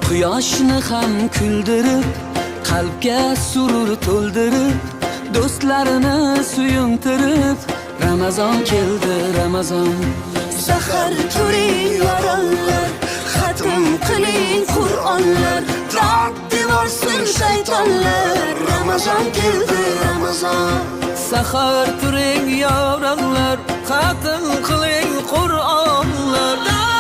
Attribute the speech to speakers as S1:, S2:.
S1: Quyoshni ham kuldirib, qalbga surur to'ldirib, do'stlarini suyuntirib, Ramazon keldi, Ramazon.
S2: Sahar turing yorollar, xatm qiling Qur'onlar, dod devorsin shaytonlar. Ramazon keldi, Ramazon.
S1: Sahar turing yorollar, xatm qiling Qur'onlar.